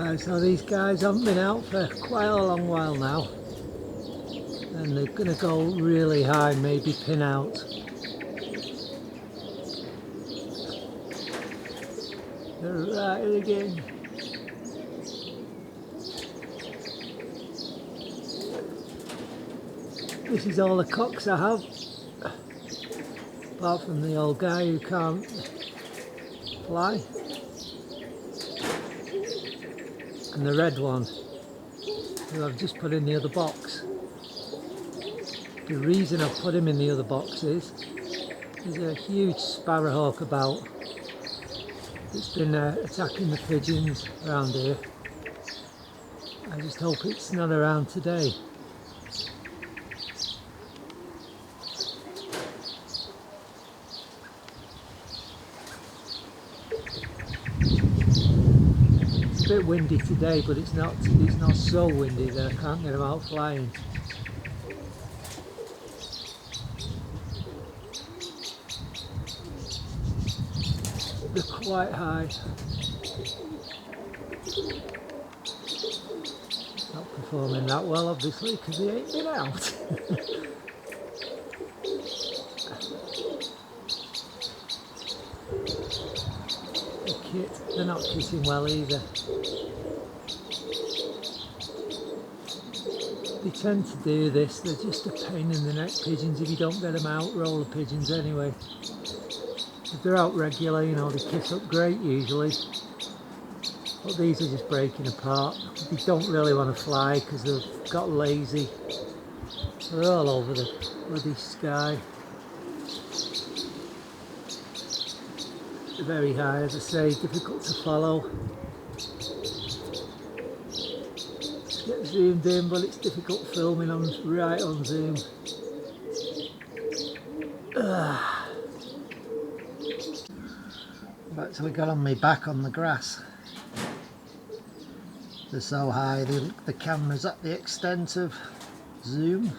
Right, so these guys haven't been out for quite a long while now, and they're going to go really high, maybe pin out. They're right again. This is all the cocks I have, apart from the old guy who can't fly, and the red one who I've just put in the other box. The reason I've put him in the other box is there's a huge sparrowhawk about. It's been attacking the pigeons around here. I just hope it's not around today. It's a bit windy today, but it's not so windy that I can't get them out flying. They're quite high. Not performing that well, obviously, because they ain't been out. They're not kissing well either. They tend to do this, they're just a pain in the neck, pigeons, if you don't get them out. Roller pigeons anyway. If they're out regular, you know, they kiss up great usually. But these are just breaking apart. They don't really want to fly because they've got lazy. They're all over the bloody sky. They're very high, as I say, difficult to follow. Get zoomed in, but it's difficult filming on right on zoom. I've actually got on my back on the grass. They're so high, the camera's at the extent of zoom.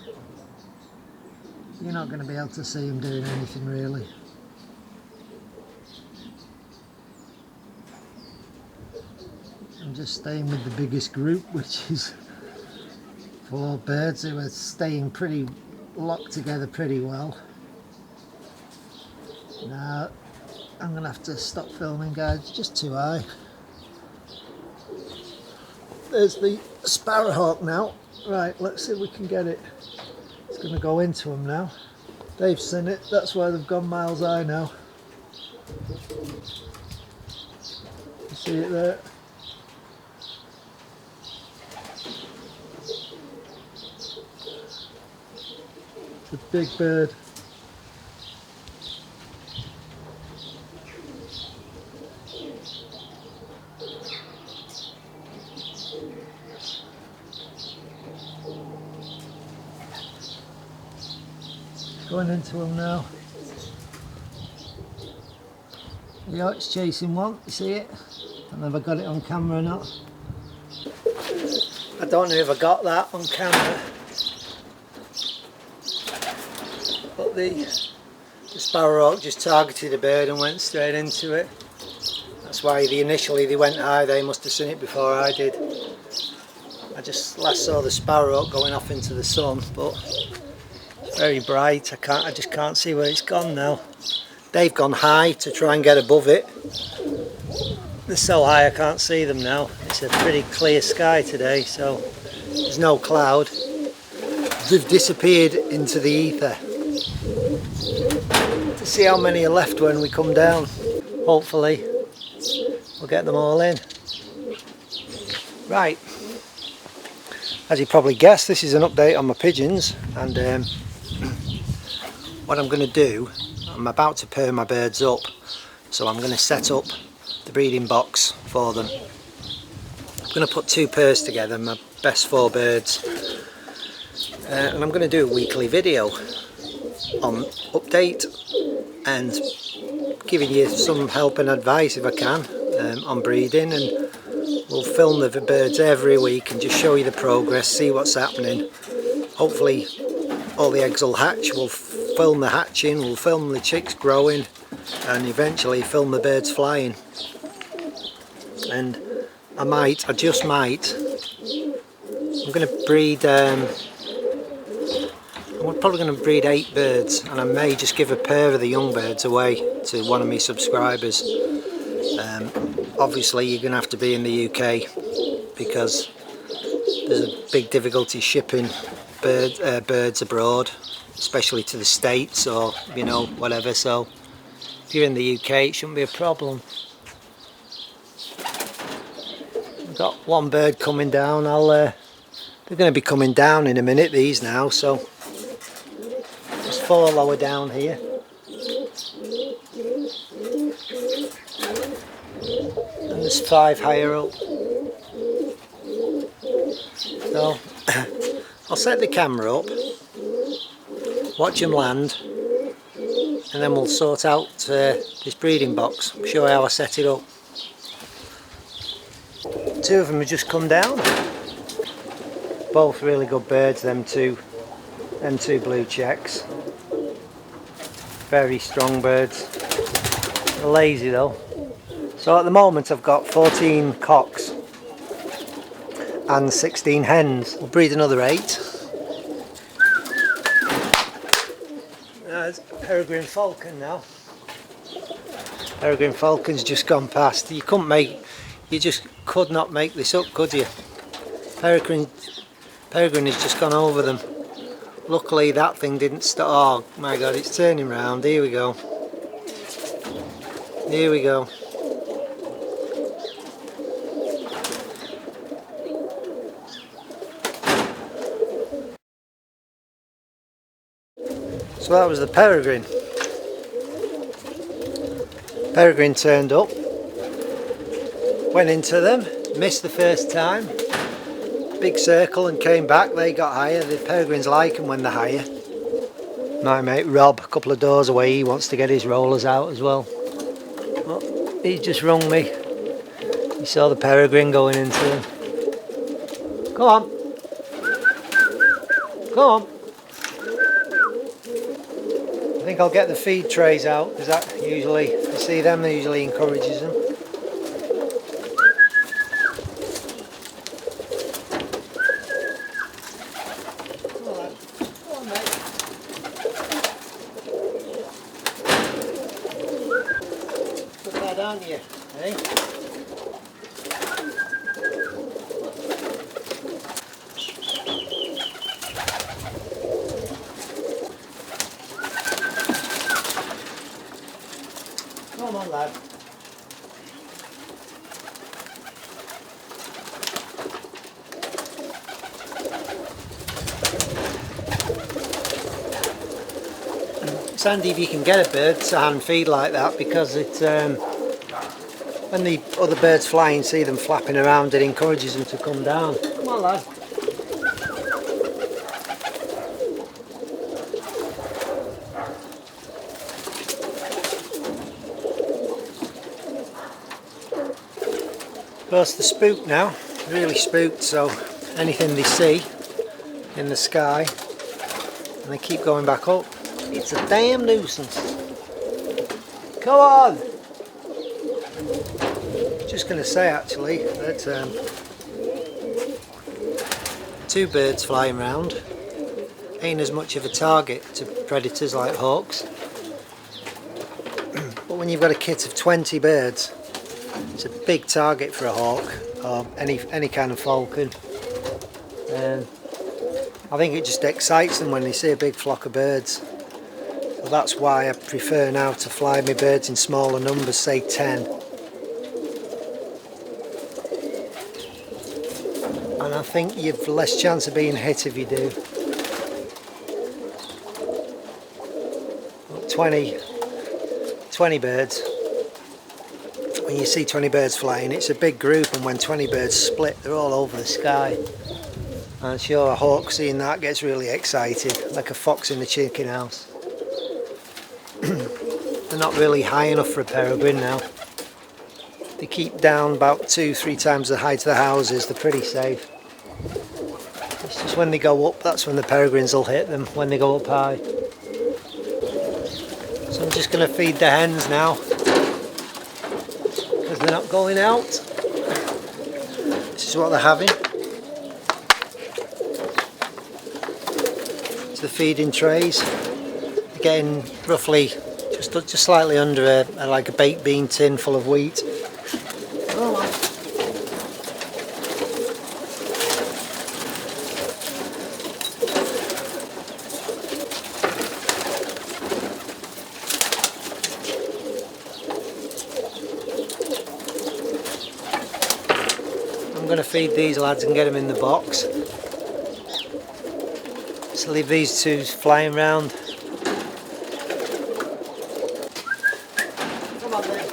You're not going to be able to see them doing anything really. I'm just staying with the biggest group, which is 4 birds who are staying pretty locked together pretty well. Now I'm going to have to stop filming, guys, it's just too high. There's the sparrowhawk now. Right, let's see if we can get it. It's going to go into them now. They've seen it, that's why they've gone miles high now. You see it there? It's a big bird. Going into him now. Yeah, it's chasing one, you see it? I don't know if I got it on camera or not. I don't know if I got that on camera. But the sparrowhawk just targeted a bird and went straight into it. That's why initially they went high. They must have seen it before I did. I just last saw the sparrowhawk going off into the sun, but it's very bright. I just can't see where it's gone now. They've gone high to try and get above it. They're so high I can't see them now. It's a pretty clear sky today, so there's no cloud. They've disappeared into the ether. To see how many are left when we come down. Hopefully we'll get them all in. Right, as you probably guessed, this is an update on my pigeons, and what I'm going to do, I'm about to pair my birds up, so I'm going to set up the breeding box for them. I'm going to put 2 pairs together, my best 4 birds, and I'm going to do a weekly video on update and giving you some help and advice if I can on breeding, and we'll film the birds every week and just show you the progress, see what's happening. Hopefully all the eggs will hatch, we'll film the hatching, we'll film the chicks growing, and eventually film the birds flying. And I just might. I'm going to breed, I'm probably going to breed 8 birds, and I may just give a pair of the young birds away to one of my subscribers. Obviously you're going to have to be in the UK because there's a big difficulty shipping birds abroad, especially to the States or, you know, whatever. So if you're in the UK it shouldn't be a problem. I've got one bird coming down. They're going to be coming down in a minute, these now, so just 4 lower down here. And there's 5 higher up. So I'll set the camera up, watch them land, and then we'll sort out this breeding box. I'll show you how I set it up. 2 of them have just come down. Both really good birds, them two blue checks. Very strong birds. They're lazy though. So at the moment I've got 14 cocks and 16 hens. We'll breed another 8. There's peregrine falcon now. Peregrine falcon's just gone past. You just could not make this up, could you? Peregrine has just gone over them. Luckily that thing didn't stop. Oh my god, it's turning round. Here we go. Here we go. So that was the peregrine. Peregrine turned up, went into them, missed the first time, big circle and came back. They got higher. The peregrines like them when they're higher. My mate Rob, a couple of doors away, he wants to get his rollers out as well. Oh, he just rung me. He saw the peregrine going into them. Come on. Come on. I think I'll get the feed trays out, because that usually, you see them, that usually encourages them. Aren't you? Eh? Come on, lad. It's handy if you can get a bird to hand feed like that, because it's when the other birds fly and see them flapping around, it encourages them to come down. Come on, lad. Of course, they're spooked now, really spooked, so anything they see in the sky, and they keep going back up. It's a damn nuisance. Come on! Just going to say actually that 2 birds flying around ain't as much of a target to predators like hawks, but when you've got a kit of 20 birds, it's a big target for a hawk or any kind of falcon. I think it just excites them when they see a big flock of birds. So that's why I prefer now to fly my birds in smaller numbers, say 10. And I think you've less chance of being hit if you do. 20 birds. When you see 20 birds flying, it's a big group, and when 20 birds split, they're all over the sky. And sure, a hawk seeing that gets really excited, like a fox in the chicken house. They're not really high enough for a peregrine now. They keep down about 2-3 times the height of the houses. They're pretty safe. It's just when they go up, that's when the peregrines will hit them, when they go up high. So I'm just going to feed the hens now, because they're not going out. This is what they're having. It's the feeding trays. They're getting roughly just slightly under like a baked bean tin full of wheat. I'm going to feed these lads and get them in the box. So leave these two flying round. Come on then.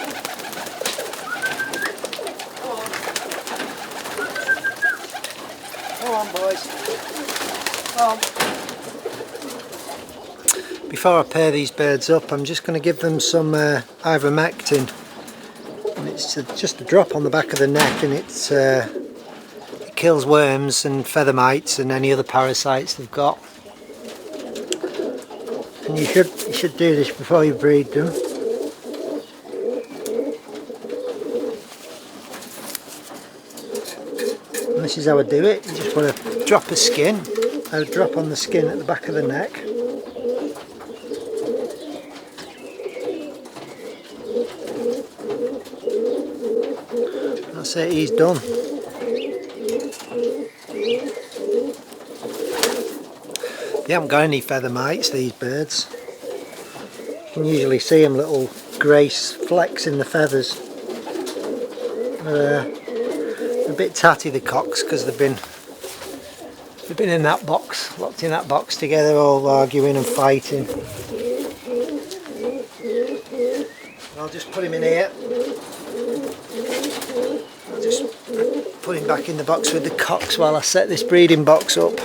Come on boys. Come on. Before I pair these birds up, I'm just going to give them some ivermectin. And it's just a drop on the back of the neck, and it kills worms and feather mites and any other parasites they've got. And you should do this before you breed them. And this is how I do it. You just put a drop of skin, a drop on the skin at the back of the neck. That's it, he's done. They haven't got any feather mites, these birds. You can usually see them, little grey flecks in the feathers. They're a bit tatty, the cocks, because they've been in that box, locked in that box together, all arguing and fighting. I'll just put him in here. I'll just put him back in the box with the cocks while I set this breeding box up.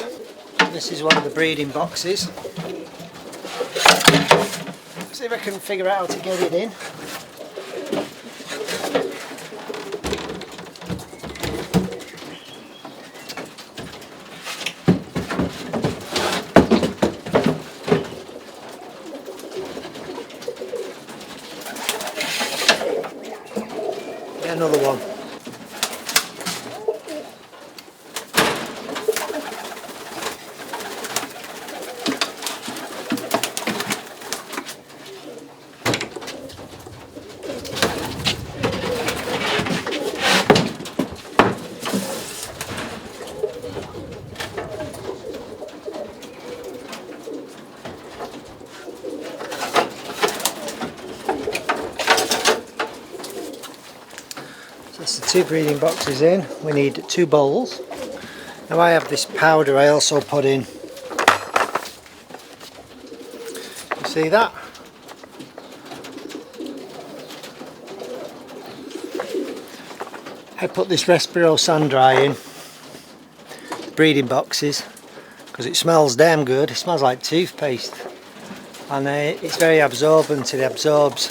This is one of the breeding boxes. See if I can figure out how to get it in. Get another one. That's the two breeding boxes in. We need 2 bowls. Now I have this powder I also put in. You see that? I put this Respiro Sun Dry in breeding boxes because it smells damn good. It smells like toothpaste, and it's very absorbent. It absorbs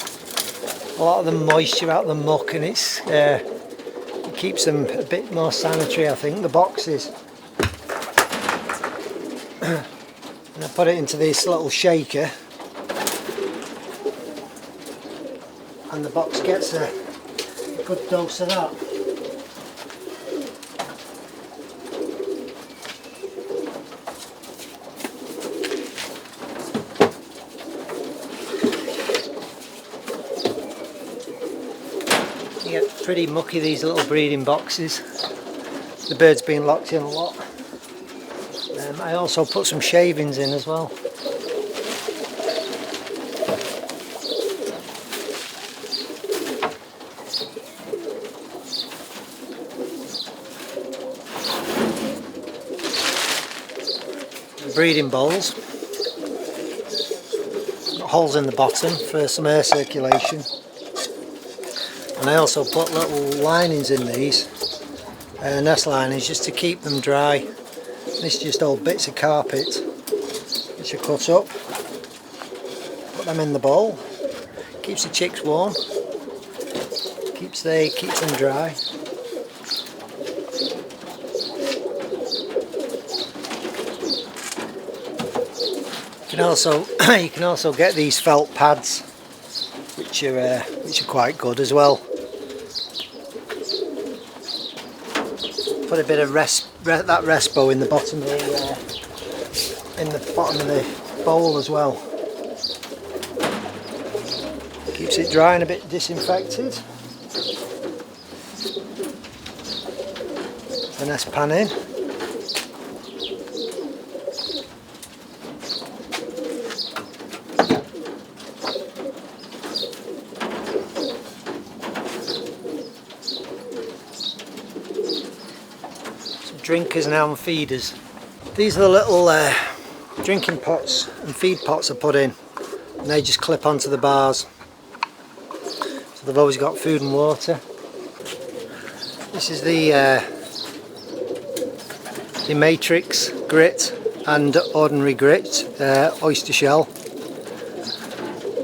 a lot of the moisture out of the muck, and it keeps them a bit more sanitary, I think, the boxes. And I put it into this little shaker, and the box gets a good dose of that. You get pretty mucky, these little breeding boxes. The bird's been locked in a lot. I also put some shavings in as well. The breeding bowls. Got holes in the bottom for some air circulation. And I also put little linings in these, nest linings, just to keep them dry. This is just old bits of carpet which are cut up. Put them in the bowl. Keeps the chicks warm. Keeps them dry. You can also get these felt pads, which are quite good as well. put a bit of that respo in the bottom of the bowl as well. Keeps it dry and a bit disinfected. The next pan in. Drinkers now and feeders. These are the little drinking pots and feed pots I put in, and they just clip onto the bars, so they've always got food and water. This is the matrix grit and ordinary grit oyster shell,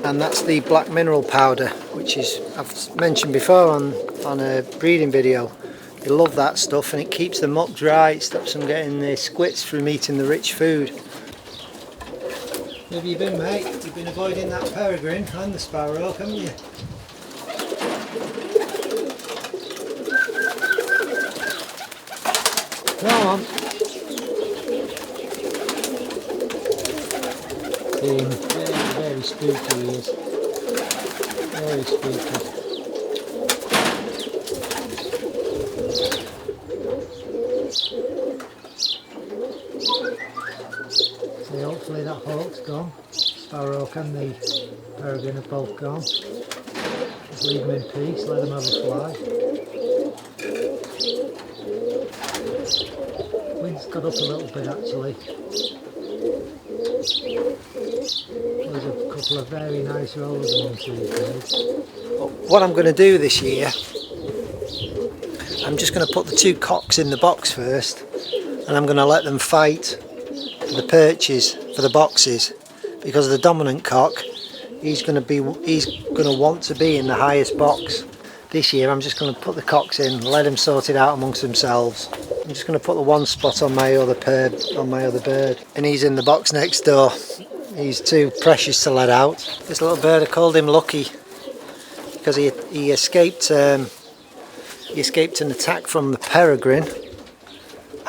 and that's the black mineral powder, which is, I've mentioned before on a breeding video. You love that stuff, and it keeps them up dry. It stops them getting the squits from eating the rich food. Where have you been, mate? You've been avoiding that peregrine and the sparrow, haven't you? Come on. Very spooky he is. Very spooky. So hopefully that hawk's gone. Sparrow and the peregrine are both gone. Just leave them in peace, let them have a fly. Wind's got up a little bit actually. There's a couple of very nice rollers amongst these days. What I'm going to do this year, I'm just going to put the two cocks in the box first, and I'm going to let them fight for the perches for the boxes, because the dominant cock, he's going to want to be in the highest box. This year I'm just going to put the cocks in, let them sort it out amongst themselves. I'm just going to put the one spot on my other bird, and he's in the box next door. He's too precious to let out. This little bird, I called him Lucky because he escaped an attack from the peregrine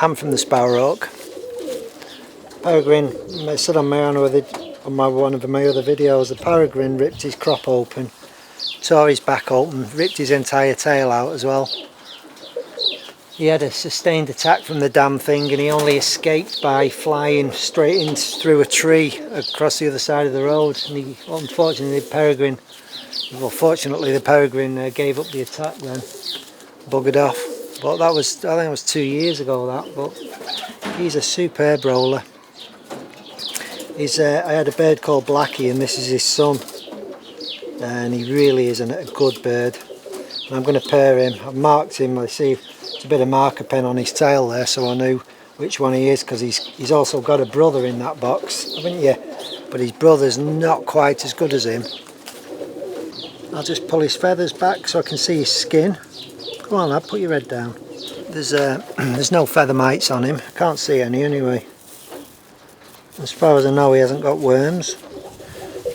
and from the sparrowhawk. Peregrine, I said on one of my other videos, the peregrine ripped his crop open, tore his back open, ripped his entire tail out as well. He had a sustained attack from the damn thing, and he only escaped by flying straight in through a tree across the other side of the road. And fortunately the peregrine gave up the attack then, buggered off. But that was, I think it was 2 years ago that. But he's a superb roller. I had a bird called Blackie, and this is his son, and he really is a good bird. And I'm going to pair him. I've marked him. I see it's a bit of marker pen on his tail there, so I knew which one he is, because he's also got a brother in that box, haven't you? But his brother's not quite as good as him. I'll just pull his feathers back so I can see his skin. Come on lad, put your head down. There's no feather mites on him. I can't see any anyway. As far as I know, he hasn't got worms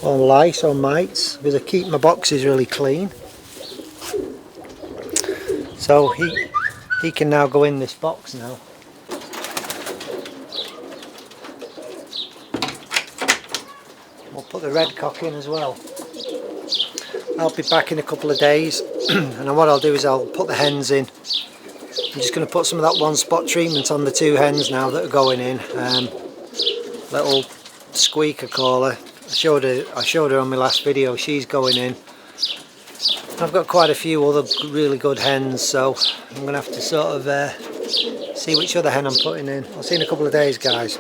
or lice or mites, because I keep my boxes really clean. So he can now go in this box now. We'll put the red cock in as well. I'll be back in a couple of days, and what I'll do is I'll put the hens in. I'm just going to put some of that one spot treatment on the two hens now that are going in. Little Squeak, I call her. I showed her on my last video. She's going in. I've got quite a few other really good hens, so I'm going to have to sort of see which other hen I'm putting in. I'll see you in a couple of days, guys.